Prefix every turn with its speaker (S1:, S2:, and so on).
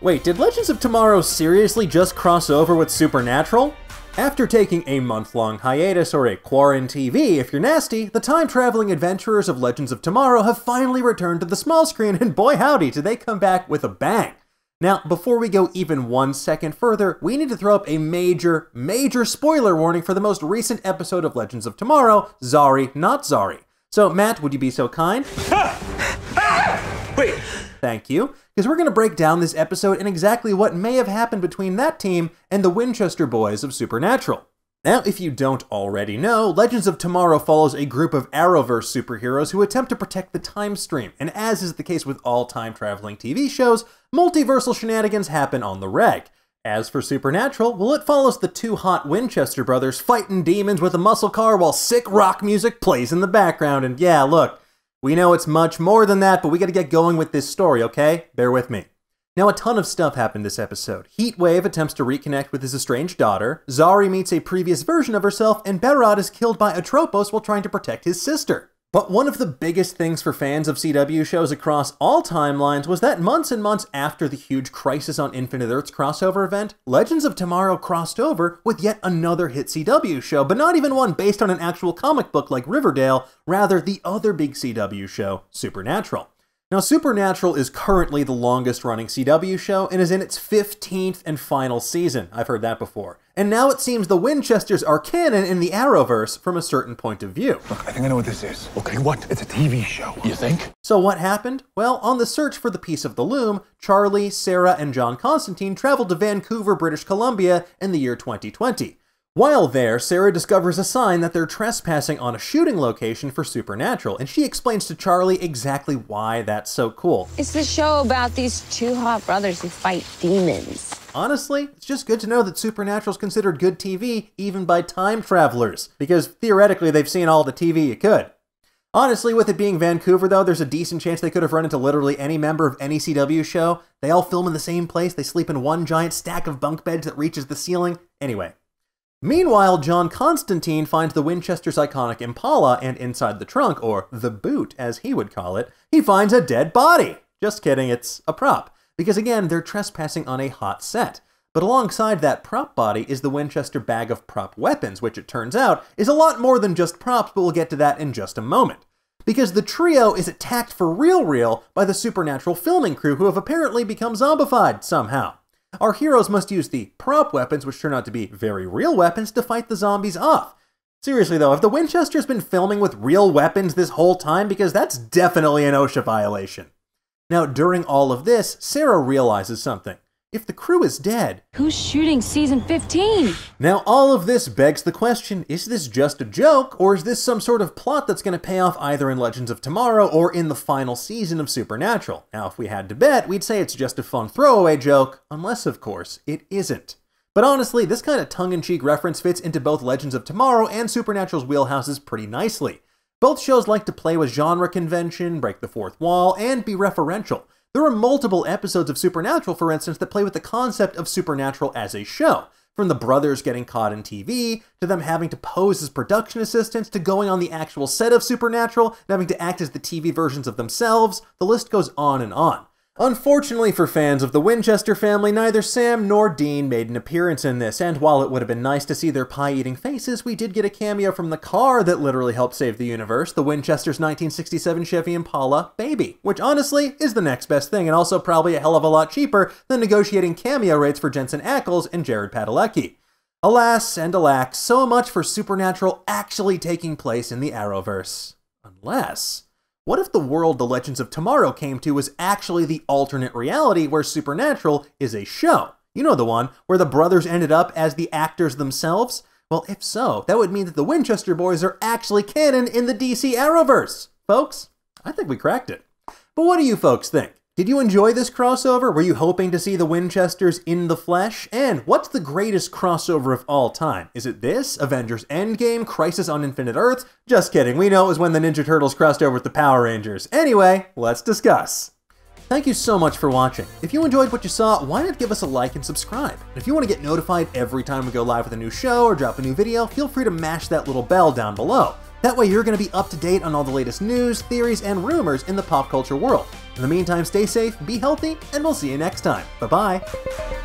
S1: Wait, did Legends of Tomorrow seriously just cross over with Supernatural? After taking a month-long hiatus, or a quarantine TV if you're nasty, the time-traveling adventurers of Legends of Tomorrow have finally returned to the small screen, and boy howdy, do they come back with a bang! Now, before we go even 1 second further, we need to throw up a major spoiler warning for the most recent episode of Legends of Tomorrow, Zari Not Zari. So, Matt, would you be so kind?
S2: Wait!
S1: Thank you, because we're going to break down this episode and exactly what may have happened between that team and the Winchester boys of Supernatural. Now, if you don't already know, Legends of Tomorrow follows a group of Arrowverse superheroes who attempt to protect the time stream, and as is the case with all time-traveling TV shows, multiversal shenanigans happen on the reg. As for Supernatural, well, it follows the two hot Winchester brothers fighting demons with a muscle car while sick rock music plays in the background, and yeah, look, we know it's much more than that, but we gotta get going with this story, okay? Bear with me. Now, a ton of stuff happened this episode. Heatwave attempts to reconnect with his estranged daughter, Zari meets a previous version of herself, and Behrad is killed by Atropos while trying to protect his sister. But one of the biggest things for fans of CW shows across all timelines was that months and months after the huge Crisis on Infinite Earths crossover event, Legends of Tomorrow crossed over with yet another hit CW show, but not even one based on an actual comic book like Riverdale, rather the other big CW show, Supernatural. Now, Supernatural is currently the longest-running CW show and is in its 15th and final season. I've heard that before. And now it seems the Winchesters are canon in the Arrowverse from a certain point of view.
S2: Look, I think I know what this is. Okay, what? It's a TV show. You think?
S1: So what happened? Well, on the search for the piece of the loom, Charlie, Sarah, and John Constantine traveled to Vancouver, British Columbia in the year 2020. While there, Sarah discovers a sign that they're trespassing on a shooting location for Supernatural, and she explains to Charlie exactly why that's so cool.
S3: It's the show about these two hot brothers who fight demons.
S1: Honestly, it's just good to know that Supernatural's considered good TV, even by time travelers, because theoretically they've seen all the TV you could. Honestly, with it being Vancouver though, there's a decent chance they could have run into literally any member of any CW show. They all film in the same place, they sleep in one giant stack of bunk beds that reaches the ceiling. Anyway. Meanwhile, John Constantine finds the Winchester's iconic Impala, and inside the trunk, or the boot as he would call it, he finds a dead body. Just kidding, it's a prop. Because again, they're trespassing on a hot set. But alongside that prop body is the Winchester bag of prop weapons, which it turns out is a lot more than just props, but we'll get to that in just a moment. Because the trio is attacked for real by the Supernatural filming crew, who have apparently become zombified somehow. Our heroes must use the prop weapons, which turn out to be very real weapons, to fight the zombies off. Seriously though, have the Winchesters been filming with real weapons this whole time? Because that's definitely an OSHA violation. Now, during all of this, Sarah realizes something. If the crew is dead,
S3: who's shooting season 15?
S1: Now, all of this begs the question, is this just a joke, or is this some sort of plot that's going to pay off either in Legends of Tomorrow or in the final season of Supernatural? Now, if we had to bet, we'd say it's just a fun throwaway joke, unless, of course, it isn't. But honestly, this kind of tongue-in-cheek reference fits into both Legends of Tomorrow and Supernatural's wheelhouses pretty nicely. Both shows like to play with genre convention, break the fourth wall, and be referential. There are multiple episodes of Supernatural, for instance, that play with the concept of Supernatural as a show. From the brothers getting caught in TV, to them having to pose as production assistants, to going on the actual set of Supernatural, and having to act as the TV versions of themselves, the list goes on and on. Unfortunately for fans of the Winchester family, neither Sam nor Dean made an appearance in this, and while it would have been nice to see their pie-eating faces, we did get a cameo from the car that literally helped save the universe, the Winchester's 1967 Chevy Impala Baby, which honestly is the next best thing, and also probably a hell of a lot cheaper than negotiating cameo rates for Jensen Ackles and Jared Padalecki. Alas and alack, so much for Supernatural actually taking place in the Arrowverse. Unless... what if the world the Legends of Tomorrow came to was actually the alternate reality where Supernatural is a show? You know, the one where the brothers ended up as the actors themselves? Well, if so, that would mean that the Winchester boys are actually canon in the DC Arrowverse. Folks, I think we cracked it. But what do you folks think? Did you enjoy this crossover? Were you hoping to see the Winchesters in the flesh? And what's the greatest crossover of all time? Is it this, Avengers Endgame, Crisis on Infinite Earths? Just kidding, we know it was when the Ninja Turtles crossed over with the Power Rangers. Anyway, let's discuss. Thank you so much for watching. If you enjoyed what you saw, why not give us a like and subscribe? And if you want to get notified every time we go live with a new show or drop a new video, feel free to mash that little bell down below. That way you're going to be up to date on all the latest news, theories, and rumors in the pop culture world. In the meantime, stay safe, be healthy, and we'll see you next time. Bye-bye!